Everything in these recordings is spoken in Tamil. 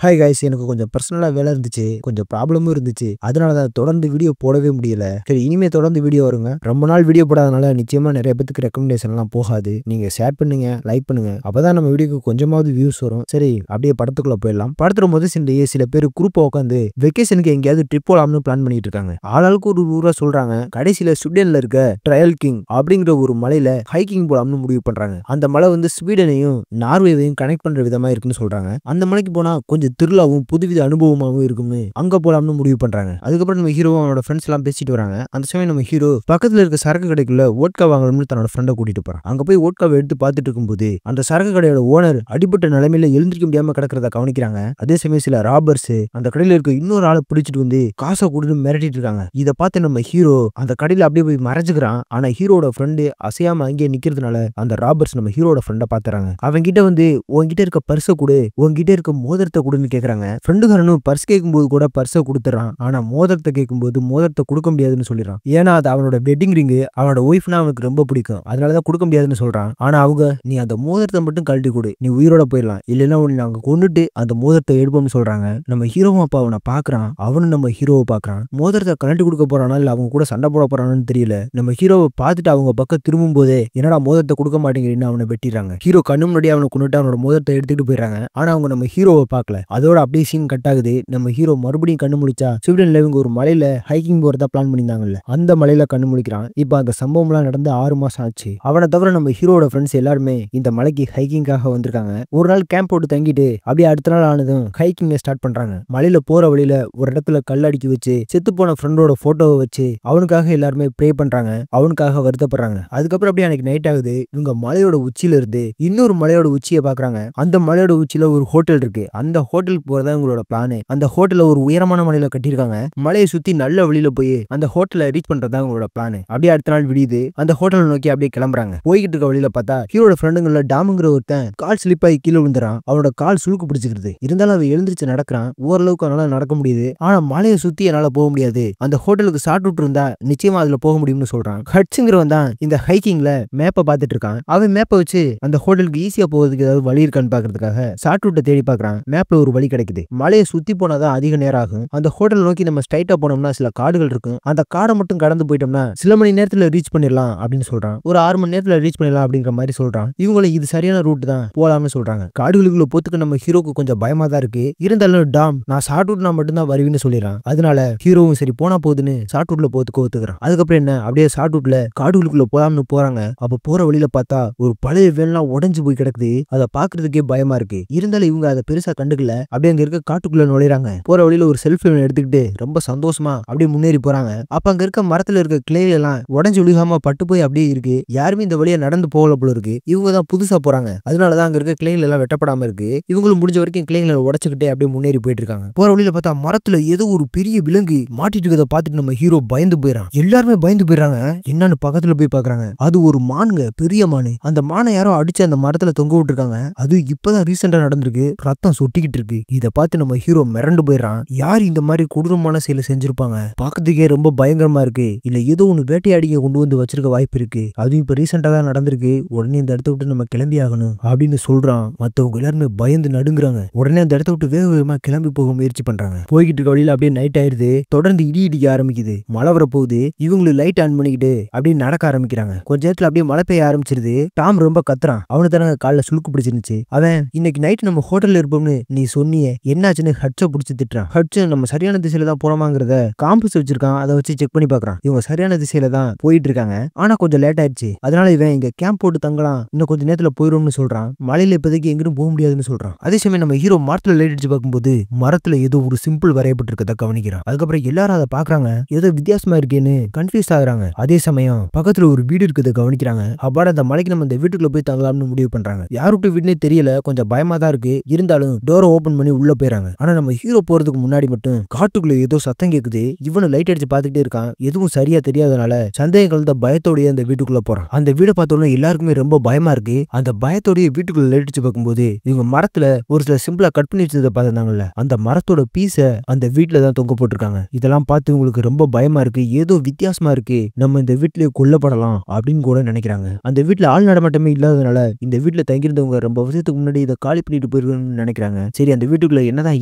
ஹாய் கைஸ், எனக்கு கொஞ்சம் பர்சனலா வேலை இருந்துச்சு, கொஞ்சம் ப்ராப்ளமும் இருந்துச்சு. அதனால தான் தொடர்ந்து வீடியோ போடவே முடியல. சரி, இனிமே தொடர்ந்து வீடியோ வருங்க. ரொம்ப நாள் வீடியோ போடாதனால நிச்சயமா நிறைய பேத்துக்கு ரெக்கமெண்டேஷன்லாம் போகாது. நீங்க ஷேர் பண்ணுங்க, லைக் பண்ணுங்க. அப்பதான் நம்ம வீடியோக்கு கொஞ்சமாவது வியூஸ் வரும். சரி, அப்படியே படத்துக்குள்ள போயிடலாம். படத்துல முதல் சீன்லயே சில பேர் குரூப்பா உட்காந்து வெக்கேஷனுக்கு எங்கேயாவது ட்ரிப் போலாம்னு பிளான் பண்ணிட்டு இருக்காங்க. ஆளாளுக்கு ஒரு ஊரா சொல்றாங்க. கடைசியில ஸ்வீடன்ல இருக்க ட்ரையல் கிங் அப்படிங்கிற ஒரு மலையில ஹைக்கிங் போலாம்னு முடிவு பண்றாங்க. அந்த மலை வந்து ஸ்வீடனையும் நார்வேவையும் கனெக்ட் பண்ற விதமா இருக்குன்னு சொல்றாங்க. அந்த மலைக்கு போனா கொஞ்சம் திருவிழாவும் புதுவித அனுபவமாகவும் இருக்கும்னு அங்க போலாம்னு முடிவு பண்றாங்க. அதுக்கப்புறம் நம்ம ஹீரோ அவனோட ஃப்ரெண்ட்ஸ் எல்லாம் பேசிட்டு வராங்க. அந்த சமயம் நம்ம ஹீரோ பக்கத்துல இருக்க சரக்கு கடைக்குள்ள ஓட்கா வாங்கணும்னு தன்னோட ஃப்ரெண்டை கூட்டிட்டு போறான். அங்க போய் ஓட்காவை எடுத்து பார்த்துட்டு இருக்கும்போது அந்த சரக்கு கடையோட ஓனர் அடிபட்ட நிலைமையில எழுந்திருக்க முடியாம கிடக்கிறத கவனிக்கிறாங்க. அதே சமயம் சில ராபர்ஸ் அந்த கடையில இருக்க இன்னொரு ஆளை பிடிச்சிட்டு வந்து காசை கொடுத்து மிரட்டிட்டு இருக்காங்க. இதை பார்த்து நம்ம ஹீரோ அந்த கடையில அப்படியே போய் மறைஞ்சுக்கிறான். ஆனா ஹீரோட ஃப்ரெண்டு அசையாம அங்கேயே நிக்கிறதுனால அந்த ராபர்ஸ் நம்ம ஹீரோட ஃப்ரெண்டை பாத்துறாங்க. அவங்க கிட்ட வந்து உன்கிட்ட இருக்க பர்ஸை கொடு, உன்கிட்ட இருக்க மோதிரத்தை கொடுன்னு கேக்குறாங்க. ஃப்ரெண்டுக்காரனும் பர்ஸ் கேட்கும்போது கூட பர்ஸை கொடுத்துறான். ஆனா மோதிரத்தை கேட்கும்போது மோதிரத்தை கொடுக்க முடியாதுன்னு சொல்லிடுறான். ஏன்னா அது அவனோட வெட்டிங் ரிங்கு, அவனோட ஒய்ஃப்னா அவனுக்கு ரொம்ப பிடிக்கும், அதனாலதான் கொடுக்க முடியாதுன்னு சொல்றான். ஆனா அவங்க நீ அந்த மோதிரத்தை மட்டும் கழட்டி கொடு, நீ உயிரோட போயிடலாம், இல்லைன்னா உன்னை நாங்க கொண்டுட்டு அந்த மோதிரத்தை எடுப்போம்னு சொல்றாங்க. நம்ம ஹீரோவும் அப்ப அவனை பாக்குறான், அவனும் நம்ம ஹீரோவை பாக்குறான். மோதிரத்தை கழட்டி கொடுக்க போறானா இல்ல அவங்க கூட சண்டை போட போறானு தெரியல. நம்ம ஹீரோவை பார்த்துட்டு அவங்க பக்கம் திரும்பும் போதே என்னடா மோதிரத்தை கொடுக்க மாட்டேங்கிறீன்னு அவனை வெட்டிடுறாங்க. ஹீரோ கண்ணு முன்னாடி அவனை கொண்டுட்டு அவனோட மோதிரத்தை எடுத்துட்டு போயிடறாங்க. ஆனா அவங்க நம்ம ஹீரோவை பார்க்கல. அதோட அப்படியே சீன் கட் ஆகுது. நம்ம ஹீரோ மறுபடியும் கண்ணு முழிச்சா ஸ்வீடன்ல இவங்க ஒரு மலையில ஹைக்கிங் போறதா பிளான் பண்ணியிருந்தாங்கல்ல, அந்த மலையில கண்ணு முழிக்கிறான். இப்ப அந்த சம்பவம் எல்லாம் நடந்து 6 மாசம் ஆச்சு. அவனை தவிர நம்ம ஹீரோட ஃப்ரெண்ட்ஸ் எல்லாருமே இந்த மலைக்கு ஹைக்கிங்காக வந்திருக்காங்க. ஒரு நாள் கேம்ப் போட்டு தங்கிட்டு அப்படியே அடுத்த நாள் ஆனதும் ஹைக்கிங் ஸ்டார்ட் பண்றாங்க. மலையில போற வழியில ஒரு இடத்துல கல் அடுக்கி வச்சு செத்து போன ஃப்ரெண்டோட போட்டோவை வச்சு அவனுக்காக எல்லாருமே ப்ரே பண்றாங்க, அவனுக்காக வருத்தப்படுறாங்க. அதுக்கப்புறம் அப்படியே அன்னைக்கு நைட் ஆகுது. இவங்க மலையோட உச்சியில இருந்து இன்னொரு மலையோட உச்சியை பாக்குறாங்க. அந்த மலையோட உச்சியில ஒரு ஹோட்டல் இருக்கு. அந்த ஹோட்டலுக்கு போறதா உங்களோட பிளான். அந்த ஹோட்டல ஒரு உயரமான மலையில கட்டியிருக்காங்க. மலையை சுத்தி நல்ல வழியில போய் அந்த ஹோட்டலை ரீச் பண்றதா உங்களோட பிளான். அப்படியே அடுத்த நாள் விடியுது. அந்த ஹோட்டலை நோக்கி அப்படியே கிளம்புறாங்க. போய்கிட்டு இருக்க வழியில பார்த்தா ஹீரோட ஃப்ரெண்டுங்கள டாமுங்கிற ஒருத்தன் கால் ஸ்லிப் ஆகி கீழே விழுந்துறான். அவனோட கால் சுளுக்கு பிடிச்சிக்கிறது. இருந்தாலும் அவன் எழுந்திரிச்சு நடக்கிறான். ஓரளவுக்கு அவனால நடக்க முடியுது. ஆனா மலையை சுத்தி என்னால போக முடியாது, அந்த ஹோட்டலுக்கு ஷார்ட் ரூட் இருந்தா நிச்சயமா அதுல போக முடியும்னு சொல்றான். ஹட்ஸுங்கிறவன் தான் இந்த ஹைக்கிங்ல மேப்பை பார்த்துட்டு இருக்கான். அவன் மேப்பை வச்சு அந்த ஹோட்டலுக்கு ஈஸியா போகிறதுக்கு ஏதாவது வழி இருக்கான்னு பாக்குறதுக்காக ஷார்ட் ரூட்டை தேடி பாக்குறான். மேப்ல ஒரு வழி கிடைக்குது. மலையை சுத்தி போனாதான் அதிக நேரம் ஆகும். அந்த ஹோட்டல் நோக்கி நம்ம ஸ்ட்ரைட்டா போனோம்னா சில காடுகள் இருக்கும். அந்த காடை மட்டும் கடந்து போயிட்டோம்னா சில மணி நேரத்துல ரீச் பண்ணிடலாம் அப்படின்னு சொல்றான். ஒரு 6 மணி நேரத்துல ரீச் பண்ணிடலாம் அப்படிங்கிற மாதிரி சொல்றான். இவங்களும் இது சரியான ரூட் தான், போலாம்னு சொல்றாங்க. காடுகளுக்குள்ள போத்துக்கு நம்ம ஹீரோக்கு கொஞ்சம் பயமா தான் இருக்கு. இருந்தாலும் டாம் நான் ஷார்ட் ரூட் நான் மட்டும் தான் வருவேன்னு சொல்லிடுறான். அதனால ஹீரோவும் சரி போனா போகுதுன்னு ஷார்ட் ரூட்ல போத்துக்கு ஒத்துக்கிறான். அதுக்கப்புறம் என்ன அப்படியே ஷார்ட் ரூட்ல காடுகளுக்குள்ள போலாம்னு போறாங்க. அப்ப போற வழியில பார்த்தா ஒரு பழைய வேலாம் உடைஞ்சு போய் கிடக்குது. அதை பாக்குறதுக்கே பயமா இருக்கு. இருந்தாலும் இவங்க அதை பெருசா கண்டுக்கல. அப்படியே அங்க இருக்க காட்டுக்குள்ள நுழைறாங்க. போற வழியில ஒரு செல்ஃபி எடுத்துக்கிட்டு ரொம்ப சந்தோஷமா அப்படியே முன்னேறி போறாங்க. அப்ப அங்க இருக்க மரத்துல இருக்க கிளே எல்லாம் உடஞ்சு விழுகாம பட்டு போய் அப்படியே இருக்கு. யாருமே இந்த வழியா நடந்து போகல போல இருக்கு. இவங்க தான் புதுசா போறாங்க. அதனாலதான் அங்க இருக்க கிளைகள் எல்லாம் வெட்டப்படாம இருக்கு. இவங்களும் முடிஞ்ச வரைக்கும் கிளைகளை உடைச்சுக்கிட்டே அப்படியே முன்னேறி போயிட்டு இருக்காங்க. போற வழியில பார்த்தா மரத்துல ஏதோ ஒரு பெரிய விலங்கு மாட்டிட்டு இருக்கதை பார்த்துட்டு நம்ம ஹீரோ பயந்து போயிடறான். எல்லாருமே பயந்து போயிடறாங்க. என்னன்னு பக்கத்துல போய் பாக்குறாங்க. அது ஒரு மானுங்க, பெரிய மானு. அந்த மானை யாரோ அடிச்சு அந்த மரத்துல தொங்க விட்டுருக்காங்க. அது இப்பதான் ரீசெண்டா நடந்திருக்கு. ரத்தம் சொட்டிக்கிட்டு இருக்கு. இதை பார்த்து நம்ம ஹீரோ மிரண்டு போயிடறான். யார் இந்த மாதிரி கொடூரமான செயலை செஞ்சிருப்பாங்க, பாக்கிறதுக்கே ரொம்ப பயங்கரமா இருக்கு. இல்ல ஏதோ ஒண்ணு வேட்டையாடிங்க கொண்டு வந்து வச்சிருக்க வாய்ப்பு இருக்கு. அதுவும் இப்ப ரீசெண்டா தான் நடந்திருக்கு. உடனே இந்த இடத்த விட்டு நம்ம கிளம்பி ஆகணும் அப்படின்னு சொல்றான். மத்தவங்க எல்லாருமே பயந்து நடுங்குறாங்க. உடனே அந்த இடத்த விட்டு வேக வேகமா கிளம்பி போக முயற்சி பண்றாங்க. போய்கிட்டு இருக்க வழியில அப்படியே நைட் ஆயிருது. தொடர்ந்து இடி இடிக்க ஆரம்பிக்குது. மழை வர போகுது. இவங்களும் லைட் ஆன் பண்ணிக்கிட்டு அப்படியே நடக்க ஆரம்பிக்கிறாங்க. கொஞ்ச நேரத்துல அப்படியே மழை பெய்ய ஆரம்பிச்சிருது. டாம் ரொம்ப கத்துறான். அவனு தானே காலில் சுளுக்கு பிடிச்சிருந்துச்சு. அவன் இன்னைக்கு நைட் நம்ம ஹோட்டல்ல இருப்போம்னு நீ சொன்னியே, என்னாச்சுன்னு ஹட்ச பிடிச்சி திட்டுறான். ஹட்ச நம்ம சரியான திசையில தான் போனோமாங்கிறத காம்பஸ் வச்சிருக்கான். அதை வச்சு செக் பண்ணி பாக்குறான். இவங்க சரியான திசையில தான் போயிட்டு இருக்காங்க. ஆனா கொஞ்சம் லேட் ஆயிடுச்சு. அதனால இவன் இங்க கேம்ப் போட்டு தங்கலாம், இன்னும் கொஞ்சம் நேரத்துல போயிடும்னு சொல்றான். மலையில இப்போதைக்கு எங்கிட்டும் போக முடியாதுன்னு சொல்றான். அதே சமயம் நம்ம ஹீரோ மரத்துல லைட் அடிச்சு பார்க்கும்போது மரத்துல ஏதோ ஒரு சிம்பிள் வரையப்பட்டு இருக்கதை கவனிக்கிறான். அதுக்கப்புறம் எல்லாரும் அதை பாக்குறாங்க. ஏதோ வித்தியாசமா இருக்கேன்னு கன்ஃபியூஸ் ஆகுறாங்க. அதே சமயம் பக்கத்துல ஒரு வீடு இருக்கிறத கவனிக்கிறாங்க. அப்பாட அந்த மலைக்கு நம்ம இந்த வீட்டுக்குள்ள போய் தங்கலாம்னு முடிவு பண்றாங்க. யாருட்டு வீடுனே தெரியல, கொஞ்சம் பயமா தான் இருக்கு. இருந்தாலும் டோரை ஓபன் பண்ணி உள்ள போயிறாங்க. ஆனா நம்ம ஹீரோ போறதுக்கு முன்னாடி மட்டும் காட்டுக்குள்ள ஏதோ சத்தம் கேக்குது. இவனு லைட் அடிச்சு பாத்துக்கிட்டே இருக்கான். எதுவும் சரியா தெரியாதனால சந்தேகம் கலந்த பயத்தோடய அந்த வீட்டுக்குள்ள போறான். அந்த வீடை பார்த்தோம்னா எல்லாருக்குமே ரொம்ப பயமா இருக்கு. அந்த பயத்தோடய வீட்டுக்குள்ள லைட் அடிச்சு பார்க்கும்போது இவங்க மரத்துல ஒரு சில சிம்பிளா கட் பண்ணி வச்சதை பார்த்தாங்கல்ல, அந்த மரத்தோட பீஸ அந்த வீட்டுல தான் தொங்க போட்டிருக்காங்க. இதெல்லாம் பார்த்து இவங்களுக்கு ரொம்ப பயமா இருக்கு. ஏதோ வித்தியாசமா இருக்கு, நம்ம இந்த வீட்டுலயே கொல்லப்படலாம் அப்படின்னு கூட நினைக்கிறாங்க. அந்த வீட்டுல ஆள் நடமாட்டமே இல்லாதனால இந்த வீட்டுல தங்கியிருந்தவங்க ரொம்ப வருஷத்துக்கு முன்னாடி இதை காலி பண்ணிட்டு போயிருக்கணும்னு நினைக்கிறாங்க. சரி சரி அந்த வீட்டுக்குள்ள என்னதான்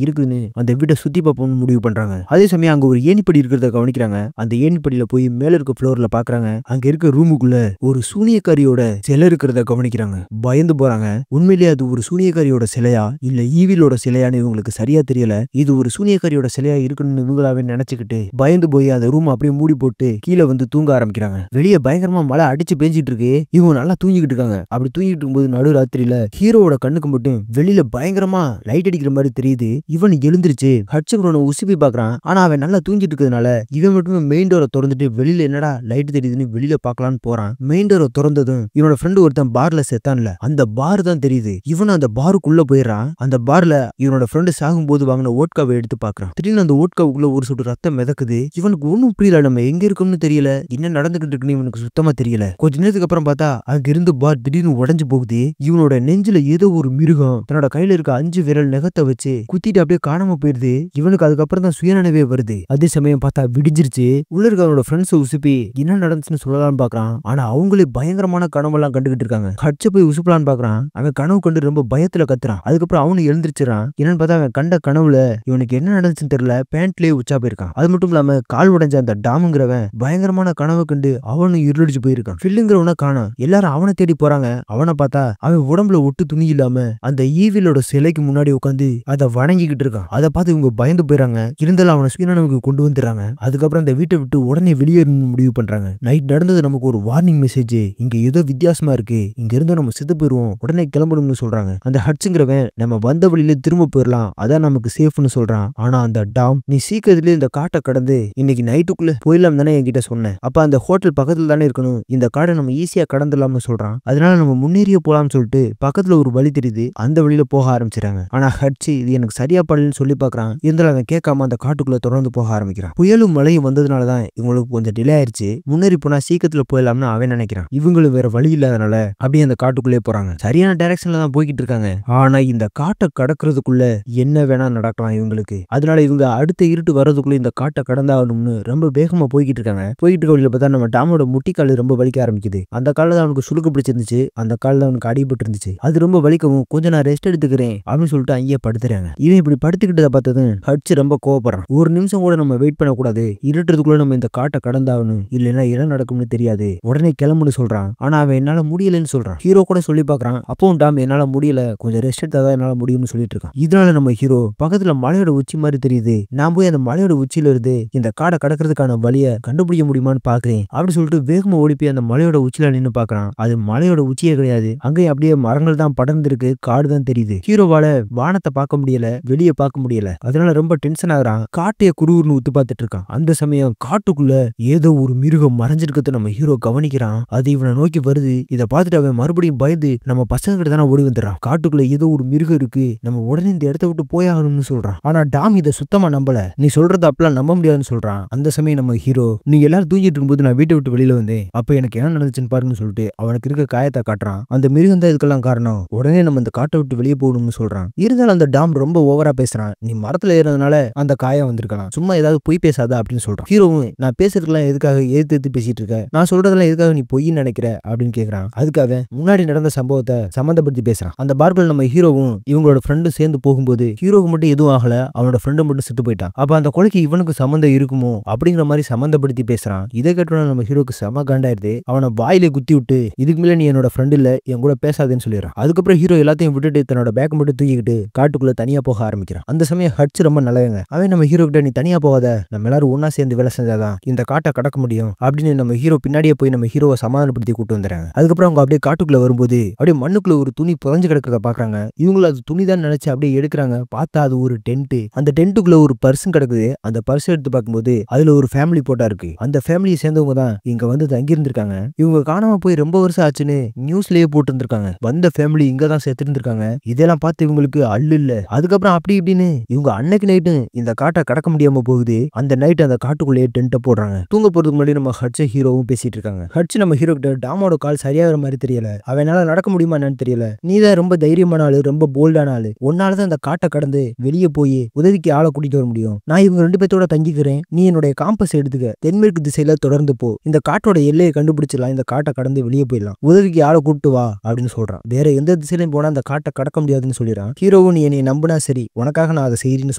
இருக்குன்னு அந்த வீட்டை சுத்தி பார்ப்போம்னு முடிவு பண்றாங்க. அதே சமயம் அங்க ஒரு ஏணிப்படி இருக்கிறத கவனிக்கிறாங்க. அந்த ஏணிப்படியில போய் மேல இருக்க ஃப்ளோர்ல பாக்குறாங்க. அங்க இருக்க ரூமுக்குள்ள ஒரு சூனியக்காரியோட சிலை இருக்கிறத கவனிக்கிறாங்க. பயந்து போறாங்க. உண்மையிலேயே அது ஒரு சூனியக்காரியோட சிலையா இல்ல ஈவிலோட சிலையான்னு இவங்களுக்கு சரியா தெரியல. இது ஒரு சூனியக்காரியோட சிலையா இருக்குன்னு இவங்களாவே நினைச்சுக்கிட்டு பயந்து போய் அந்த ரூம் அப்படியே மூடி போட்டு கீழே வந்து தூங்க ஆரம்பிக்கிறாங்க. வெளியே பயங்கரமா மழை அடிச்சு பேஞ்சிட்டு இருக்கு. இவங்க நல்லா தூங்கிட்டு இருக்காங்க. அப்படி தூங்கிட்டு இருக்கும்போது நடு ராத்திரியில ஹீரோவோட கண்ணுக்கு மட்டும் வெளியில பயங்கரமா லைட் அடிக்கிற மாதிரி தெரியுது. இவன் எழுந்திருச்சு ஹட்சன் உசுப்பி பாக்குறான். ஆனா அவன் நல்லா தூங்கிட்டு இருக்கிறதுனால இவன் மட்டுமே மெயின் டோரை திறந்துட்டு வெளியில என்னடா லைட் தெரியுதுன்னு வெளியில பாக்கலான்னு போறான். மெயின் டோரை திறந்ததும் இவனோட ஃப்ரெண்டு ஒருத்தன் பார்ல செத்தான்ல அந்த பார் தான் தெரியுது. இவன் அந்த பாருக்குள்ள போயிடறான். அந்த பார்ல இவனோட ஃப்ரெண்டு சாகும் போது வாங்கின ஓட்காவை எடுத்து பாக்குறான். திடீர்னு அந்த ஓட்காவுக்குள்ள ஒரு சொட்டு ரத்தம் மிதக்குது. இவனுக்கு ஒன்னும் புரியல. நம்ம எங்க இருக்கோம்னு தெரியல, என்ன நடந்துகிட்டு இருக்குன்னு இவனுக்கு சுத்தமா தெரியல. கொஞ்ச நேரத்துக்கு அப்புறம் பார்த்தா அங்க இருந்து பார் திடீர்னு உடைஞ்சு போகுது. இவனோட நெஞ்சில ஏதோ ஒரு மிருகம் தன்னோட கையில இருக்க 5 விரல் நகத்தை வச்சு குத்திட்டு அப்படியே காணாம போயிருது. இவனுக்கு அதுக்கப்புறம் தான் சுயநினைவே வருது. அதே சமயம் பார்த்தா விடிஞ்சிருச்சு. உள்ள இருக்க அவனோட ஃப்ரெண்ட்ஸ் உசுப்பி என்ன நடந்துச்சுன்னு சொல்லலாம்னு பாக்குறான். ஆனா அவங்களே பயங்கரமான கனவெல்லாம் கண்டுகிட்டு இருக்காங்க. ஹட்ச போய் உசுப்பலான்னு பாக்குறான். அவன் கனவு கண்டு ரொம்ப பயத்துல கத்துறான். அதுக்கப்புறம் அவனு எழுந்திருச்சுறான். என்னன்னு பார்த்தா அவன் கண்ட கனவுல இவனுக்கு என்ன நடந்துச்சுன்னு தெரியல, பேண்ட்லயே உச்சா போயிருக்கான். அது மட்டும் இல்லாம கால் உடைஞ்ச அந்த டாமுங்கிறவன் பயங்கரமான கனவு கண்டு அவனும் இருளடிச்சு போயிருக்கான். ஃபில்லுங்கிறவன காணோம். எல்லாரும் அவனை தேடி போறாங்க. அவனை பார்த்தா அவன் உடம்புல ஒட்டு துணி இல்லாம அந்த ஈவிலோட சிலைக்கு முன்னாடி உட்காந்து அதை வணங்கிக்கிட்டு இருக்கான். அதை பார்த்து இவங்க பயந்து போயிறாங்க. இருந்தாலும் அவனை சுயநனவுக்கு கொண்டு வந்துடுறாங்க. அதுக்கப்புறம் அந்த வீட்டை விட்டு உடனே வெளியேறணும்னு முடிவு பண்றாங்க. நைட் நடந்தது நமக்கு ஒரு வார்னிங் மெசேஜ். இங்க ஏதோ வித்தியாசமா இருக்கு. இங்க இருந்து நம்ம செத்து போயிருவோம். உடனே கிளம்பணும்னு சொல்றாங்க. அந்த ஹட்ஸுங்கிறவன் நம்ம வந்த வழியில திரும்ப போயிடலாம், அதான் நமக்கு சேஃப்னு சொல்றான். ஆனா அந்த டாம் நீ சீக்கிரத்திலே இந்த காட்டை கடந்து இன்னைக்கு நைட்டுக்குள்ள போயிடலாம் தானே என்கிட்ட சொன்னேன். அப்ப அந்த ஹோட்டல் பக்கத்துல தானே இருக்கணும். இந்த காடை நம்ம ஈஸியா கடந்துடலாம்னு சொல்றான். அதனால நம்ம முன்னேறிய போலாம்னு சொல்லிட்டு பக்கத்துல ஒரு வழி தெரியுது. அந்த வழியில போக ஆரம்பிச்சிடறாங்க. ஆனா ஹட்சி இது எனக்கு சரியா படலன்னு சொல்லி பாக்குறான். இருந்தாலும் அவன் கேட்காம அந்த காட்டுக்குள்ள தொடர்ந்து போக ஆரம்பிக்கிறான். புயலும் மழையும் வந்ததுனாலதான் இவங்களுக்கு கொஞ்சம் டிலே ஆயிருச்சு. முன்னேறி போனா சீக்கிரத்துல போயிடலாம்னு அவன் நினைக்கிறான். இவங்களும் வேற வழி இல்லாதனால அப்படியே அந்த காட்டுக்குள்ளே போறாங்க. சரியான டைரக்ஷன்ல தான் போய்கிட்டு இருக்காங்க. ஆனா இந்த காட்டை கடக்கிறதுக்குள்ள என்ன வேணா நடக்கலாம் இவங்களுக்கு. அதனால இவங்க அடுத்த இருட்டு வர்றதுக்குள்ள இந்த காட்டை கடந்தாகணும்னு ரொம்ப வேகமா போய்கிட்டு இருக்காங்க. போய்கிட்டு இருக்க வழியில பார்த்தா நம்ம டாமோட முட்டிக்கால் ரொம்ப வலிக்க ஆரம்பிக்குது. அந்த காலில் தான் அவனுக்கு சுளுக்கு பிடிச்சிருந்துச்சு. அந்த காலில் அவனுக்கு அடிபட்டு இருந்துச்சு. அது ரொம்ப வலிக்கவும் கொஞ்சம் நான் ரெஸ்ட் எடுத்துக்கிறேன் அப்படின்னு சொல்லிட்டு அங்கேயே படுத்துறாங்க. இவன் இப்படி படுத்துக்கிட்டதை பார்த்ததும் ஹட்ச் ரொம்ப கோவப்படுறான். ஒரு நிமிஷம் கூட நம்ம வெயிட் பண்ணக்கூடாது, இருட்டுறதுக்குள்ள நம்ம இந்த காட்டை கடந்தாகணும், இல்லைன்னா என்ன நடக்கும்னு தெரியாது, உடனே கிளம்புன்னு சொல்றான். ஆனா அவன் என்னால முடியலன்னு சொல்றான். ஹீரோ கூட சொல்லி பாக்குறான். அப்பவும் டாம் என்னால முடியல, கொஞ்சம் ரெஸ்ட் எடுத்தாதான் என்னால முடியும்னு சொல்லிட்டு இருக்கான். இதனால நம்ம ஹீரோ பக்கத்துல மலையோட உச்சி மாதிரி தெரியுது. நான் போய் அந்த மலையோட உச்சியில இருந்து இந்த காடை கடக்கிறதுக்கான வழியை கண்டுபிடிக்க முடியுமான்னு பாக்குறேன் அப்படின்னு சொல்லிட்டு வேகமா ஓடி போய் அந்த மலையோட உச்சியில நின்று பாக்குறான். அது மலையோட உச்சியே கிடையாது. அங்கேயும் அப்படியே மரங்கள் தான் படர்ந்து இருக்கு, காடு தான் தெரியுது. ஹீரோவால வானத்தை பார்க்க முடியல, வெளியே பார்க்க முடியல. அதனால ரொம்ப டென்ஷன் ஆகுறான். காட்டைய குருன்னு உத்து பார்த்துட்டு இருக்கான். அந்த சமயம் காட்டுக்குள்ள ஏதோ ஒரு மிருகம் மறைஞ்சிருக்கிறத நம்ம ஹீரோ கவனிக்கிறான். அது இவனை நோக்கி வருது. இதை பார்த்துட்டு அவன் மறுபடியும் பயந்து நம்ம பசங்க கிட்ட தானே ஓடி வந்துடுறான். காட்டுக்குள்ள ஏதோ ஒரு மிருகம் இருக்கு, நம்ம உடனே இந்த இடத்த விட்டு போயாகணும்னு சொல்றான். ஆனா டாம் இதை சுத்தமா நம்பல. நீ சொல்றது அப்பெல்லாம் நம்ப முடியாதுன்னு சொல்றான். அந்த சமயம் நம்ம ஹீரோ நீங்க எல்லாரும் தூங்கிட்டு இருக்கும்போது நான் வீட்டை விட்டு வெளியில வந்தேன், அப்ப எனக்கு என்ன நடந்துச்சுன்னு பாருன்னு சொல்லிட்டு அவனுக்கு இருக்க காயத்தை காட்டுறான். அந்த மிருகம் தான் இதுக்கெல்லாம் காரணம், உடனே நம்ம இந்த காட்டை விட்டு வெளியே போகணும்னு சொல்றான். இருந்தாலும் அந்த டாம் ரொம்ப ஓவரா பேசுறான். நீ மரத்துல ஏறதுனால அந்த காயம் வந்திருக்கலாம், சும்மா ஏதாவது பொய் பேசாத அப்படின்னு சொல்றான். ஹீரோவும் நான் பேசுறதுலாம் எதுக்காக எதிர்த்து பேசிட்டு இருக்க, நான் சொல்றதெல்லாம் எதுக்காக நீ பொய்ன்னு நினைக்கிற அப்படின்னு கேக்குறான். அதுக்காக முன்னாடி நடந்த சம்பவத்தை சம்பந்தப்படுத்தி பேசுறான். அந்த பார்பிள் நம்ம ஹீரோவும் இவங்களோட ஃப்ரெண்டும் சேர்ந்து போகும்போது ஹீரோவுக்கு மட்டும் எதுவும் ஆகல, அவனோட ஃப்ரெண்டு மட்டும் செத்து போயிட்டான். அப்ப அந்த கொலைக்கு இவனுக்கு சம்மந்தம் இருக்குமோ அப்படிங்கிற மாதிரி சம்பந்தப்படுத்தி பேசுறான். இதை கேட்டோன்னா நம்ம ஹீரோக்கு செம காண்டாயிருது. அவனை வாயிலே குத்தி விட்டு இதுக்கு மேல நீ என்னோட ஃப்ரெண்ட் இல்ல, என் கூட பேசாதேன்னு சொல்லிடுறான். அதுக்கப்புறம் ஹீரோ எல்லாத்தையும் விட்டுட்டு தன்னோட பேக் மட்டும் தூக்கிக்கிட்டு காட்டுக்குள்ள தனியா போக ஆரம்பிக்கிறான். அந்த சமயம் ஹட்ச் ரொம்ப நல்லவங்க. அவன் நம்ம ஹீரோ கிட்ட நீ தனியா போகாத, நம்ம எல்லாரும் ஒன்னா சேர்ந்து வேலை செஞ்சாதான் இந்த காட்டை கடக்க முடியும் அப்படின்னு நம்ம ஹீரோ பின்னாடியே போய் நம்ம ஹீரோவை சமாதானப்படுத்தி கூட்டு வந்துறாங்க. அதுக்கப்புறம் அவங்க அப்படியே காட்டுக்குள்ள வரும்போது அப்படியே மண்ணுக்குள்ள ஒரு துணி புதஞ்சு கிடக்கிறத பாக்குறாங்க. இவங்களும் அது துணி தான் நினைச்சு அப்படியே எடுக்கிறாங்க. பார்த்தா அது ஒரு டென்ட். அந்த டென்ட்டுக்குள்ள ஒரு பர்சன் கிடக்குது. அந்த பர்ஸ் எடுத்து பார்க்கும்போது அதுல ஒரு ஃபேமிலி போட்டா இருக்கு. அந்த ஃபேமிலியை சேர்ந்தவங்க தான் இங்க வந்து தங்கி இருந்திருக்காங்க. இவங்க காணாம போய் ரொம்ப வருஷம் ஆச்சுன்னு நியூஸ்லயே போட்டு இருந்திருக்காங்க. வந்த ஃபேமிலி இங்க தான் சேர்த்து இருந்திருக்காங்க. இதெல்லாம் பார்த்து இவங்களுக்கு அல்லு இல்ல. அதுக்கப்புறம் அப்படி இப்படின்னு இவங்க அன்னைக்கு நைட்டு இந்த காட்டை கடக்க முடியாம போகுது. அந்த நைட் அந்த காட்டுக்குள்ளேயே டென்ட்டை போடுறாங்க. தூங்க போறதுக்கு முன்னாடி நம்ம ஹட்ச் ஹீரோவும் பேசிட்டு இருக்காங்க. ஹட்ச் நம்ம ஹீரோ கிட்ட டாமோட கால் சரியாகிற மாதிரி தெரியல, அவனால நடக்க முடியுமா என்னன்னு தெரியல, நீதான் ரொம்ப தைரியமான ஆளு, ரொம்ப போல்டான ஆளு, உன்னாலதான் அந்த காட்டை கடந்து வெளியே போய் உதவிக்கு ஆளை கூட்டிட்டு வர முடியும். நான் இவங்க 2 பேர்த்தோட தங்கிக்கிறேன், நீ என்னுடைய காம்பஸ் எடுத்துக்க, தென்மேற்கு திசையில தொடர்ந்து போ, இந்த காட்டோட எல்லையை கண்டுபிடிச்சிடலாம், இந்த காட்டை கடந்து வெளியே போயிடலாம், உதவிக்கு ஆளை கூப்பிட்டு வா அப்படின்னு சொல்றான். வேற எந்த திசையிலும் போனா அந்த காட்டை கடக்க முடியாதுன்னு சொல்லிடுறான். ஹீரோவும் நீ என்னை நம்பினா சரி, உனக்காக நான் அதை செய்யறேன்னு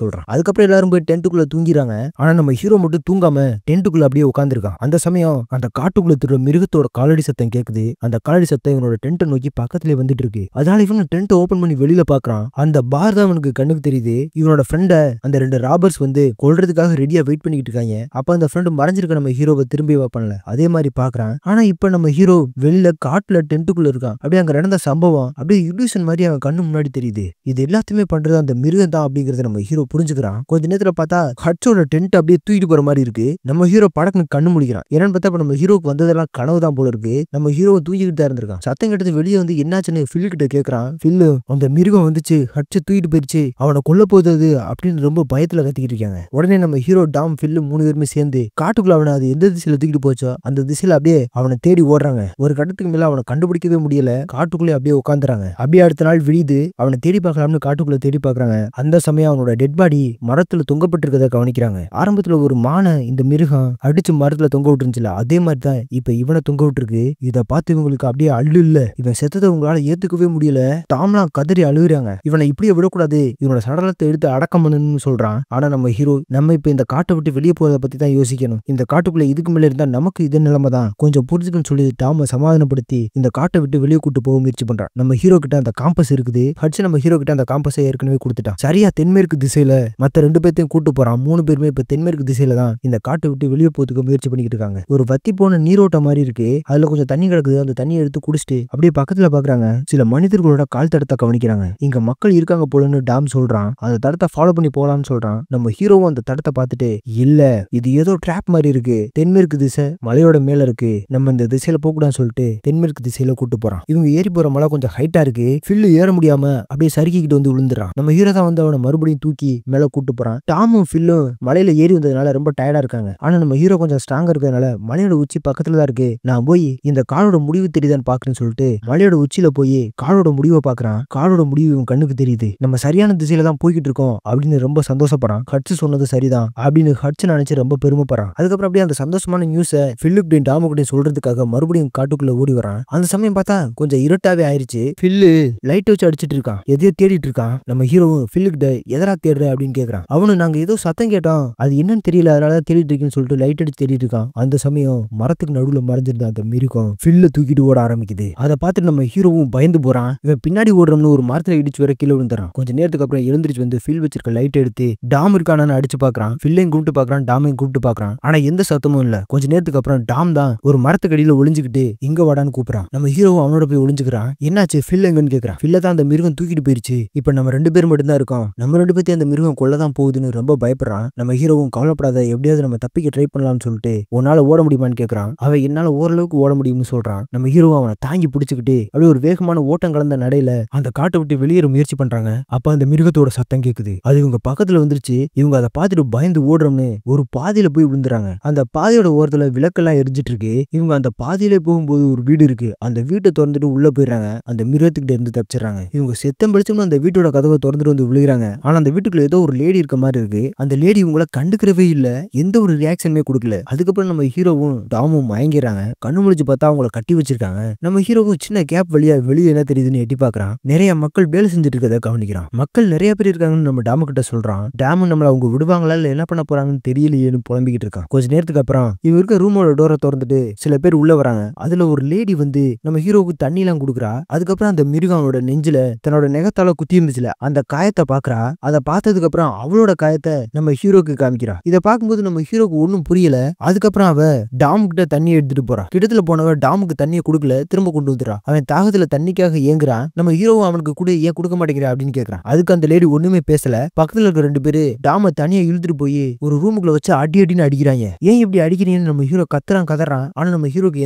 சொல்றான். அதுக்கப்புறம் எல்லாரும் போய் டென்ட்டுக்குள்ள தூங்கிறாங்க. ஆனா நம்ம ஹீரோ மட்டும் தூங்காம டென்ட்டுக்குள்ள அப்படியே உட்காந்துருக்கான். அந்த சமயம் அந்த காட்டுக்குள்ள திருற மிருகத்தோட காலடி சத்தம் கேக்குது. அந்த காலடி சத்தம் இவனோட டென்ட்டை நோக்கி பக்கத்திலே வந்துட்டு இருக்கு. அதனால இவன் டென்ட் ஓபன் பண்ணி வெளியில பாக்குறான். அந்த பார் தான் அவனுக்கு கண்ணுக்கு தெரியுது. இவனோட ஃப்ரெண்ட அந்த 2 ராபர்ஸ் வந்து கொல்றதுக்காக ரெடியா வெயிட் பண்ணிட்டு இருக்காங்க. அப்ப அந்த ஃப்ரெண்ட் மறைஞ்சிருக்க நம்ம ஹீரோவை திரும்பி வைப்பன்ல, அதே மாதிரி பாக்குறான். ஆனா இப்ப நம்ம ஹீரோ வெளியில காட்டுல டென்ட்டுக்குள்ள இருக்கான். அப்படியே அங்க நடந்த சம்பவம் அப்படியே இல்யூஷன் மாதிரி அவன் கண்ணு முன்னாடி தெரியுது. இது எல்லாத்தையுமே பண்றது அந்த மிருகம் தான் அப்படிங்கறத நம்ம ஹீரோ புரிஞ்சுக்கிறான். கொஞ்ச நேரத்துல பார்த்தா ஹட்சோட டென்ட் அப்படியே தூக்கிட்டு போற மாதிரி இருக்கு. நம்ம ஹீரோ படக்குன்னு கண்ணு முடிக்கிறான். என்னன்னு பார்த்தா இப்ப நம்ம ஹீரோக்கு வந்ததெல்லாம் கனவு தான் போல இருக்கு. நம்ம ஹீரோவை தூக்கிட்டு தான் இருந்திருக்கான். சத்தம் கேட்டது வெளியே வந்து என்னாச்சுன்னு ஃபில் கிட்ட கேட்கறான். ஃபில்லு அந்த மிருகம் வந்துச்சு, ஹட்ச தூக்கிட்டு போயிருச்சு, அவனை கொல்ல போகுது அப்படின்னு ரொம்ப பயத்துல கத்திக்கிட்டு இருக்காங்க. உடனே நம்ம ஹீரோ டாம் ஃபில்லு 3 பேருமே சேர்ந்து காட்டுக்குள்ள அவனை அது எந்த திசையில தூக்கிட்டு போச்சோ அந்த திசையில அப்படியே அவனை தேடி ஓடுறாங்க. ஒரு கட்டத்துக்கு மேல அவனை கண்டுபிடிக்கவே முடியல. காட்டுக்குள்ளே அப்படியே உட்காந்துறாங்க. அப்படியே அடுத்த நாள் விழிது அவனை தேடி பார்க்கலாம்னு காட்டுக்குள்ள தேடி பார்க்கறாங்க. அந்த சமயம் அவனோட டெட் பாடி மரத்துல தொங்கப்பட்டிருக்கதை கவனிக்கிறாங்க. ஆரம்பத்துல ஒரு மானை இந்த மிருகம் அடிச்சு மரத்துல தொங்க விட்டுருந்துச்சுல, அதே மாதிரி தான் இப்ப இவனை தொங்க விட்டுருக்கு. இதை பார்த்து இவங்களுக்கு அப்படியே அள்ளு இல்ல, இவன் செத்ததை உங்களால ஏத்துக்கவே முடியல. டாம்லாம் கதறி அழுகுறாங்க. இவனை இப்படியே விடக்கூடாது, இவனோட சடலத்தை எடுத்து அடக்கம் பண்ணணும்னு சொல்றான். ஆனா நம்ம ஹீரோ நம்ம இப்ப இந்த காட்டை விட்டு வெளியே போறதை பத்தி தான் யோசிக்கணும். இந்த காட்டுக்குள்ள இதுக்கு மேல இருந்தா நமக்கு இதே நிலைமை தான், கொஞ்சம் புரிஞ்சுக்கன்னு சொல்லி டாம சமாதானப்படுத்தி இந்த காட்டை விட்டு வெளியே கூட்டு போக முயற்சி பண்றான். நம்ம ஹீரோ கிட்ட அந்த காம்பஸ் இருக்குது. ஹட்ச் நம்ம ஹீரோ கிட்ட அந்த காம்பஸை ஏற்கனவே கொடுத்துட்டான். சரியா தென்மேற்கு திசையில மத்த 2 பேர்த்தையும் கூட்டு போறான். 3 பேருமே இப்ப தென்மேற்கு திசையில தான் இந்த காட்டை விட்டு வெளியே போறதுக்கு முயற்சி பண்ணிக்கிட்டு இருக்காங்க. ஒரு வத்தி போன நீரோட்டம் மாதிரி இருக்கு. அதுல கொஞ்சம் தண்ணி கிடக்குது. அந்த தண்ணியை எடுத்து குடிச்சிட்டு அப்படியே பக்கத்துல பாக்குறாங்க. சில மனிதர்களோட கால் தடத்தை கவனிக்கிறாங்க. இங்க மக்கள் இருக்காங்க போலன்னு டாம் சொல்றான். அந்த தடத்தை ஃபாலோ பண்ணி போலான்னு சொல்றான். நம்ம ஹீரோவும் அந்த தடத்தை பார்த்துட்டு இல்ல, இது ஏதோ ட்ராப் மாதிரி இருக்கு, தென்மேற்கு திசை மலையோட மேல இருக்கு, நம்ம இந்த திசையில போகக்கூடாதுன்னு சொல்லிட்டு தென்மேற்கு திசையில கூட்டு போறான். இவங்க ஏறி போற மலை கொஞ்சம் ஹைட்டா இருக்கு. ஃபில்லு ஏற முடியாம அப்படியே சறுக்கிக்கிட்டு வந்து விழுந்துறான். நம்ம ஹீரோ தான் வந்து அவனை மறுபடியும் தூக்கி மேல கூட்டு போறான். டாமும் ஃபில்லும் மலையில ஏறி வந்ததுனால ரொம்ப டயர்டா இருக்காங்க. ஆனா நம்ம ஹீரோ கொஞ்சம் ஸ்ட்ராங்கா இருக்கிறதுனால மலையோட உச்சி பக்கத்துல தான் இருக்கு, நான் போய் இந்த காடோட முடிவு தெரியுதான்னு பாக்குறேன்னு சொல்லிட்டு மலையோட உச்சியில போய் காடோட முடிவை பாக்குறான். காடோட முடிவு இவன் கண்ணுக்கு தெரியுது. நம்ம சரியான திசையில தான் போய்கிட்டு இருக்கோம் அப்படின்னு ரொம்ப சந்தோஷப்படுறான். ஹட்ச் சொன்னது சரிதான் அப்படின்னு ஹட்ச் நினைச்சு ரொம்ப பெருமைப்படுறான். அதுக்கப்புறம் அப்படியே அந்த சந்தோஷமான நியூஸை ஃபில்லுக்கு டாமுக்கிட்ட சொல்றதுக்காக மறுபடியும் காட்டுக்குள்ள ஓடி வரான். அந்த சமயம் பார்த்தா கொஞ்சம் இருட்டாவே ஆயிருச்சு. ஃபில்லு லைட் வச்சு அடிச்சிட்டு இருக்கான், எதையோ தேடிட்டு இருக்கான். நம்ம ஹீரோவும் ஃபில்லுக்கிட்ட எதரா தேடுற அப்படின்னு கேட்கறான். அவனு நாங்க ஏதோ சத்தம் கேட்டோம், அது என்னன்னு தெரியல, அதனால தேடிட்டு இருக்குன்னு சொல்லிட்டு லைட் அடிச்சு தேடிட்டு இருக்கான். அந்த சமயம் மரத்துக்கு நடுவுல மறைஞ்சிருந்த அந்த மிருகம் ஃபில்ல தூக்கிட்டு ஓட ஆரம்பிக்குது. அதை பார்த்துட்டு நம்ம ஹீரோவும் பயந்து போறான். இவன் பின்னாடி ஓடுறோம்னு ஒரு மரத்துல இடிச்சு வர கீழே விழுந்துறான். கொஞ்ச நேரத்துக்கு அப்புறம் எழுந்திரிச்சு வந்து ஃபில் வச்சிருக்க லைட் எடுத்து டாம் இருக்கானு அடிச்சு பாக்குறான். ஃபில்லையும் கூப்பிட்டு பாக்குறான், டாமையும் கூப்பிட்டு பாக்குறான். ஆனா எந்த சத்தமும் இல்ல. கொஞ்ச நேரத்துக்கு அப்புறம் டாம் தான் ஒரு மரத்துக்கு அடியில ஒளிஞ்சுக்கிட்டு இங்க வாடான்னு கூப்பிடுறான். நம்ம ஹீரோவும் அவனோட போய் ஒளிஞ்சுக்கிறான். என்னாச்சு ஃபில் எங்கன்னு கேக்குறான். ஃபில்ல தான் அந்த மிருகம் தூக்கிட்டு போயிருச்சு, இப்ப நம்ம 2 பேரும் மட்டும் தான் இருக்கோம், நம்ம 2 பேர்த்தையும் அந்த மிருகம் கொல்லதான் போகுதுன்னு ரொம்ப பயப்படுறான். நம்ம ஹீரோவும் கவலைப்படாத, எப்படியாவது நம்ம தப்பிக்க ட்ரை பண்ணலாம்னு சொல்லிட்டு உன்னால ஓட முடியுமான்னு கேக்குறான். அவன் என்னால ஓரளவுக்கு ஓட முடியும்னு சொல்றான். நம்ம ஹீரோவும் அவனை தாங்கி பிடிச்சுக்கிட்டு அப்படியே ஒரு வேகமான ஓட்டம் கலந்த நடையில அந்த காட்டை விட்டு வெளியேற முயற்சி பண்றாங்க. அப்ப அந்த மிருகத்தோட சத்தம் கேக்குது. அது இவங்க பக்கத்துல வந்துருச்சு. இவங்க அதை பார்த்துட்டு பயந்து ஓடுறோம்னு ஒரு பாதையில போய் விழுந்துறாங்க. அந்த பாதையோட ஓரத்துல விளக்கெல்லாம் எரிஞ்சிட்டு இருக்கு. இவங்க அந்த பாதையில போகும்போது ஒரு வீடு இருக்கு. அந்த வீட்டை திறந்துட்டு உள்ள போயிடுறாங்க. அந்த மிருகத்துக்கிட்ட இருந்து தப்பிச்சிடறாங்க. இவங்க செத்தம் படிச்சோம்னு அந்த வீட்டோட கதவை திறந்துட்டு வந்து விழுகிறாங்க. ஆனா அந்த வீட்டுக்குள்ள ஏதோ ஒரு லேடி இருக்க மாதிரி இருக்கு. அந்த லேடி இவங்கள கண்டுக்கிறவே இல்ல, எந்த ஒரு ரியாக்ஷனுமே கொடுக்கல. அதுக்கப்புறம் நம்ம ஹீரோவும் டாமும் மயங்கிறாங்க. கண்ணு முடிச்சு பார்த்தா அவங்கள கட்டி வச்சிருக்காங்க. நம்ம ஹீரோவும் சின்ன கேப் வழியா வெளியே என்ன தெரியுதுன்னு எட்டி பாக்குறான். நிறைய மக்கள் வேலை செஞ்சுட்டு இருக்கதை கவனிக்கிறான். மக்கள் நிறைய பேர் இருக்காங்கன்னு நம்ம டாமு கிட்ட சொல்றான். டாமு நம்மள அவங்க விடுவாங்களா இல்ல என்ன பண்ண போறாங்கன்னு தெரியலையேன்னு புலம்பிக்கிட்டு இருக்கான். கொஞ்ச நேரத்துக்கு அப்புறம் இவங்க இருக்க ரூமோட டோரை திறந்துட்டு சில பேர் உள்ள வராங்க. அதுல ஒரு லேடி வந்து நம்ம ஹீரோவுக்கு தண்ணி எல்லாம் கொடுக்குறா. அதுக்கப்புறம் அந்த மிருகம் அவனோட நெஞ்சில தன்னோட நெகத்தால குத்தி இருந்துச்சுல அந்த காயத்தை பாக்குறா. அதை பார்த்ததுக்கு அப்புறம் அவளோட காயத்தை நம்ம ஹீரோக்கு காமிக்கிறா. இதை பார்க்கும்போது நம்ம ஹீரோக்கு ஒன்னும் புரியல. அதுக்கப்புறம் அவ டாம் கிட்ட தண்ணி எடுத்துட்டு போறா. கிட்டத்துல போனவ டாமுக்கு தண்ணியை கொடுக்கல, திரும்ப கொண்டு வந்துடுறா. அவன் தாகத்துல தண்ணிக்காக ஏங்குறான். நம்ம ஹீரோவும் அவனுக்கு கூட ஏன் கொடுக்க மாட்டேங்கிற அப்படின்னு கேட்கறான். அதுக்கு அந்த லேடி ஒண்ணுமே பேசல. பக்கத்துல இருக்க 2 பேரு டாம தனியா இழுத்துட்டு போய் ஒரு ரூமுக்குள்ள வச்சு அடி அடின்னு அடிக்கிறாங்க. ஏன் இப்படி அடிக்கிறீங்கன்னு நம்ம ஹீரோ கதறான். ஆனா நம்ம ஹீரோக்கு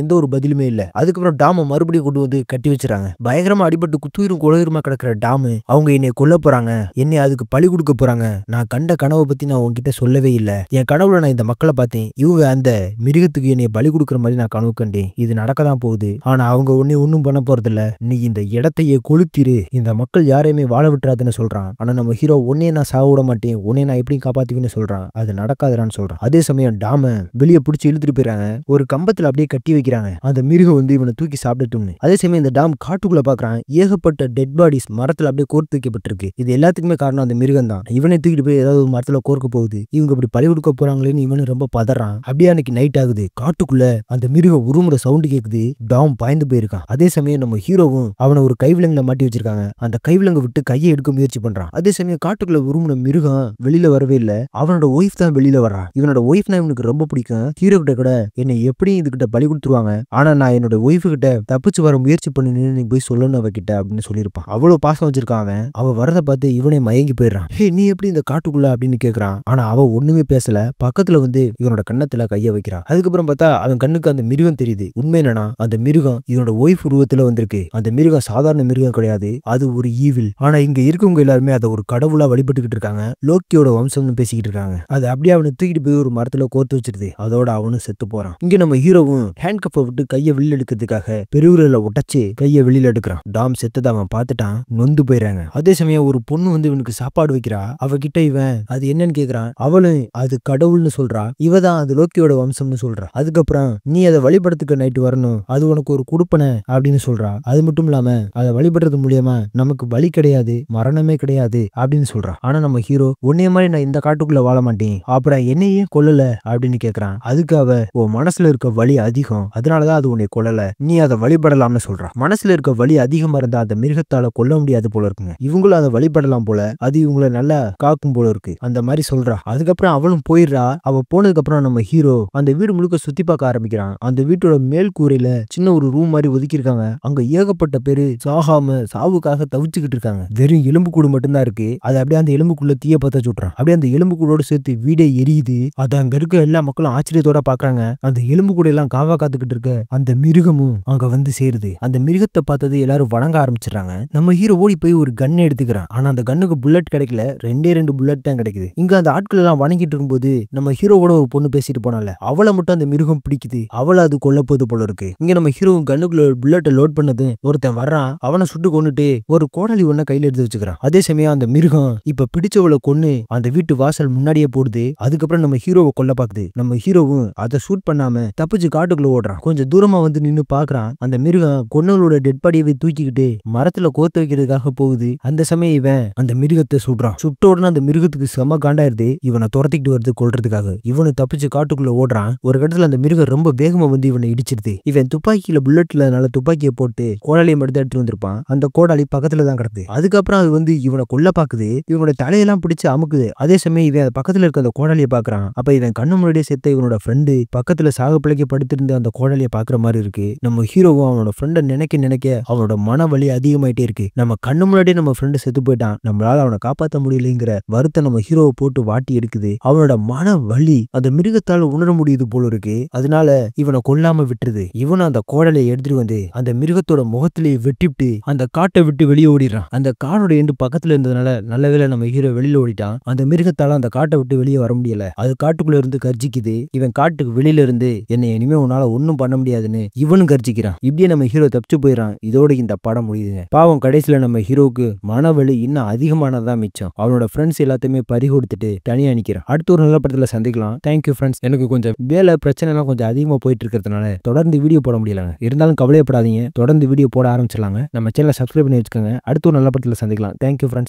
எந்த ஒரு பதிலுமே இல்ல. அதுக்கப்புறம் டாம மறுபடியும் கொண்டு வந்து கட்டி வச்சிடறாங்க. பயங்கரமா அடிபட்டு குத்துயிரும் குலயிருமா கிடக்குற டாமு அவங்க என்னை கொல்ல போறாங்க, என்னை அதுக்கு பழி கொடுக்க போறாங்க, நான் கண்ட கனவை பத்தி நான் உங்ககிட்ட சொல்லவே இல்லை, என் கனவுல நான் இந்த மக்களை பார்த்தேன், இவங்க அந்த மிருகத்துக்கு என்னை பலி கொடுக்குற மாதிரி நான் கனவு கண்டேன், இது நடக்கதான் போகுது, ஆனா அவங்க ஒன்னும் பண்ண போறது இல்ல, நீ இந்த இடத்தையே கொளுத்திரு, இந்த மக்கள் யாரையுமே வாழ விட்டுறாதுன்னு சொல்றான். ஆனா நம்ம ஹீரோ உன்னையே நான் சாக விட மாட்டேன், உன்னை நான் எப்படி காப்பாத்துவேன்னு சொல்றான். அது நடக்காதுறான்னு சொல்றான். அதே சமயம் டாம வெளியே பிடிச்சி இழுத்துட்டு போயிறாங்க. ஒரு கம்பத்துல அப்படியே கட்டி வைக்கிறாங்க. அந்த மிருகம் வந்து இவனை தூக்கி சாப்பிட்டுட்டும்னு. அதே சமயம் இந்த டாம் காட்டுக்குள்ள பாக்குறான். ஏகப்பட்ட டெட் பாடிஸ் மரத்துல அப்படியே கோர்த்து வைக்கப்பட்டிருக்கு. இது எல்லாத்துக்குமே காரணம் அந்த மிருகம் தான். இவனை தூக்கிட்டு போய் ஏதாவது ஒரு மரத்துல கோர்க்க போகுது. இவங்க இப்படி பழி கொடுக்க போறாங்களேன்னு இவனு ரொம்ப பதறான். அப்படியே அன்னைக்கு நைட் ஆகுது. காட்டுக்குள்ள அந்த மிருகம் உருமுற சவுண்ட் கேக்குது. டாம் பாய்ந்து போயிருக்கான். அதே சமயம் நம்ம ஹீரோவும் அவனை ஒரு கைவிலங்குல மாட்டி வச்சிருக்காங்க. அந்த கைவிலங்கு விட்டு கையை எடுக்க முயற்சி பண்றான். அதே சமயம் காட்டுக்குள்ள உருமுன மிருகம் வெளியில வரவே இல்ல. அவனோட ஒய்ஃப் தான் வெளியில வரா. இவனோட ஒய்ஃப்னா இவனுக்கு ரொம்ப பிடிக்கும். ஹீரோ கிட்ட கூட என்னை எப்படி இதுகிட்ட பலி கொடுத்துருவாங்க, ஆனா நான் என்னோட ஒய்ஃபு கிட்ட தப்பிச்சு வர முயற்சி பண்ணு நீ போய் சொல்லணும் அவகிட்ட அப்படின்னு சொல்லியிருப்பான். அவ்வளவு பாசம் வச்சிருக்கான் அவன். அவ வரத பார்த்து இவனை மயங்கி போயிடறான். ஹே நீ எப்படி இந்த காட்டுக்குள்ள அப்படின்னு கேக்குறான். ஆனா அவ ஒண்ணுமே பேசல. பக்கத்துல வந்து இவனோட கண்ணத்துல கைய வைக்கிறான். அதுக்கப்புறம் பார்த்தா அவன் கண்ணுக்கு அந்த மிருகம் தெரியுது. உண்மை என்னன்னா அந்த மிருகம் இவனோட ஒய்ஃப் உருவத்துல வந்திருக்கு. அந்த மிருகம் சாதாரண மிருகம் கிடையாது, அது ஒரு ஈவில். ஆனா இங்க இருக்கவங்க எல்லாருமே அதை ஒரு கடவுளா வழிபட்டுக்கிட்டு இருக்காங்க. லோக்கியோட வம்சம்னு பேசிக்கிட்டு இருக்காங்க. அது அப்படியே அவனை தூக்கிட்டு போய் ஒரு மரத்துல கோர்த்து வச்சிருது. அதோட அவனும் செத்து போறான். இங்க நம்ம ஹீரோவும் ஹேண்ட் கப்பை விட்டு கையை வெளியில எடுக்கிறதுக்காக பெருவிரல உடைச்சு கையை வெளியில எடுக்கிறான். டாம் செத்ததை அவன் பார்த்துட்டான். நொந்து போயிறாங்க. அதே சமயம் ஒரு பொண்ணு வந்து இவனுக்கு சாப்பாடு வைக்கிறா. அவகிட்ட இவன் அது என்னன்னு கேக்குறான். அவளும் அது கடவுள்னு சொல்றா. இவதான் அது லோக்கியோட வம்சம்னு சொல்றா. அதுக்கப்புறம் நீ அதை வழிபடுறதுக்கு நைட்டு வரணும், அது உனக்கு ஒரு குடுப்பனை அப்படின்னு சொல்றா. அது மட்டும் இல்லாம அதை வழிபடுறது மூலியமா நமக்கு வலி கிடையாது, மரணமே கிடையாது அப்படின்னு சொல்றா. ஆனா நம்ம ஹீரோ உன்னைய மாதிரி நான் இந்த காட்டுக்குள்ள வாழ மாட்டேன், அப்புறம் என்னையே கொல்லல அப்படின்னு கேக்குறான். அதுக்கு அவ உன் மனசுல இருக்க வலி அதிகம், அதனாலதான் அது உன்னை கொல்லல, நீ அதை வழிபடலாம்னு சொல்றா. மனசுல இருக்க வலி அதிகமா இருந்தா அந்த மிருகத்தால கொல்ல முடியாது போல இருக்குங்க. இவங்களும் அதை வழிபடலாம் போல, அது இவங்களை நல்லா காக்கும் போல இருக்கு அந்த மாதிரி சொல்றா. அதுக்கப்புறம் அவளும் போயிடுறா. அவ போனதுக்கு அப்புறம் நம்ம ஹீரோ அந்த வீடு முழுக்க சுத்தி பார்க்க ஆரம்பிக்கிறான். அந்த வீட்டோட மேல் கூரையில சின்ன ஒரு ரூம் மாதிரி ஒதுக்கி இருக்காங்க. அங்க ஏகப்பட்ட பேரு சாகாம சாவுக்காக தவிச்சுக்கிட்டு இருக்காங்க. வெறும் எலும்புக்கூடு மட்டும்தான் இருக்கு. அது அப்படியே அந்த எலும்புக்குள்ள தீய பத்த சுட்டுறான். அப்படியே அந்த எலும்புக்கூடோட சேர்த்து வீடே எரியுது. அது அங்க இருக்க எல்லா மக்களும் ஆச்சரியத்தோட பாக்குறாங்க. அந்த எலும்புக்கூட எல்லாம் காவா காத்துக்கிட்டு இருக்க அந்த மிருகமும் அங்க வந்து சேருது. அந்த மிருகத்தை பார்த்தது எல்லாரும் வணங்க ஆரம்பிச்சிடறாங்க. நம்ம ஹீரோ ஓடி போய் ஒரு கன் எடுத்துக்கிறான். ஆனா அந்த கண்ணுக்கு புல்லட் கிடைக்கல, ரெண்டு புல்லட் தான் கிடைக்குது. இங்க அந்த ஆட்கள் எல்லாம் வணங்கிட்டு இருக்கும்போது நம்ம ஹீரோவோட ஒரு பொண்ணு பேசிட்டு போனால, அவளை மட்டும் அந்த மிருகம் பிடிக்குது. அவளை அது கொல்ல போது போல இருக்கு. இங்க நம்ம ஹீரோ கண்ணுக்குள்ள புல்லட்டை லோட் பண்ணது ஒருத்தன் வர்றான். அவனை சுட்டு கொண்டுட்டு ஒரு கோடாலி ஒண்ண கையில எடுத்து வச்சுக்கிறான். அதே சமயம் அந்த மிருகம் இப்ப பிடிச்சவளை கொன்னு அந்த வீட்டு வாசல் முன்னாடியே போடுது. அதுக்கப்புறம் நம்ம ஹீரோவை கொல்ல பாக்குது. நம்ம ஹீரோவும் அதை ஷூட் பண்ணாம தப்பிச்சு காட்டுக்குள்ள ஓடுறான். கொஞ்சம் தூரமா வந்து நின்னு பாக்குறான். அந்த மிருகம் கொன்னவளோட டெட் பாடியை தூக்கிக்கிட்டு மரத்துல கோத்து வைக்கிறதுக்காக போகுது. அந்த சமயம் இவன் அந்த மிருகத்தை சுடுறான். சுட்ட உடனே அந்த மிருகத்துக்கு செம காண்டாயிருது. இவனை துரத்திக்கிட்டு வருது கொல்றதுக்காக. இவனை தப்பிச்சு காட்டுக்குள்ள ஓடுறான். ஒரு இடத்துல அந்த மிருகம் ரொம்ப வேகமா வந்து இவனை இடிச்சிருது. இவன் துப்பாக்கியில புல்லட்ல நல்ல துப்பாக்கியை போட்டு கோடாலியை மட்டும் எடுத்து வந்திருப்பான். அந்த கோடாலி பக்கத்துல தான் கிடக்குது. அதுக்கப்புறம் அது வந்து இவனை கொல்ல பாக்குது. இவனோட தலையெல்லாம் பிடிச்சு அமுக்குது. அதே சமயம் இவன் பக்கத்துல இருக்க அந்த கோடாலியை பாக்குறான். அப்ப இவன் கண்ணு முன்னாடியே சேர்த்த இவனோட ஃப்ரெண்டு பக்கத்துல சாக பிள்ளைக்கு படுத்திருந்த அந்த கோடாலியை பாக்குற மாதிரி இருக்கு. நம்ம ஹீரோவும் அவனோட ஃப்ரெண்டை நினைக்க அவனோட மன வலி அதிகமாயிட்டே இருக்கு. நம்ம கண்ணு முன்னாடியே நம்ம ஃப்ரெண்டு செத்து போயிட்டான், நம்மளால அவனை காப்பாற்ற முடியலைங்கிற வருத்தம் நம்ம ஹீரோவை போட்டு வாட்டி எடுக்குது. அவனோட மன வலி அந்த மிருகத்தால உணர முடியுது போல இருக்கு. அதனால இவனை கொல்லாம விட்டுருது. இவனை அந்த கோடலையை எடுத்துட்டு வந்து அந்த மிருகத்தோட முகத்திலேயே வெட்டிவிட்டு அந்த காட்டை விட்டு வெளியே ஓடிடுறான். அந்த காடோட எண்டு பக்கத்துல இருந்ததுனால நல்ல வேளை நம்ம ஹீரோ வெளியில ஓடிட்டான். அந்த மிருகத்தால அந்த காட்டை விட்டு வெளியே வர முடியல. அது காட்டுக்குள்ள இருந்து கர்ஜிக்குது. இவன் காட்டுக்கு வெளியில இருந்து என்னை இனிமே உன்னால ஒன்னும் பண்ண முடியாதுன்னு இவனும் கர்ஜிக்கிறான். இப்படியே நம்ம ஹீரோ தப்பிச்சு போயிடறான். இதோட இந்த படம் முடியுதுங்க. பாவம் கடைசியில நம்ம ஹீரோவுக்கு மனவலி இன்னும் அதிகமானதான் மிச்சம். அவனோட ஃப்ரெண்ட்ஸ் எல்லாத்தையுமே பறி கொடுத்துட்டு தனியா நிக்கிறான். அடுத்த ஒரு நல்ல படத்துல சந்திக்கலாம். Thank you friends. எனக்கு கொஞ்சம் வேலை பிரச்சனை எல்லாம் கொஞ்சம் அதிகமா போயிட்டு இருக்கிறதுனால தொடர்ந்து வீடியோ போட முடியலங்க. இருந்தாலும் கவலையப்படாதீங்க, தொடர்ந்து வீடியோ போட ஆரம்பிச்சிடலாங்க. நம்ம சேனலை சப்ஸ்கிரைப் பண்ணி வச்சுக்கோங்க. அடுத்த ஒரு நல்ல படத்துல சந்திக்கலாம். Thank you friends.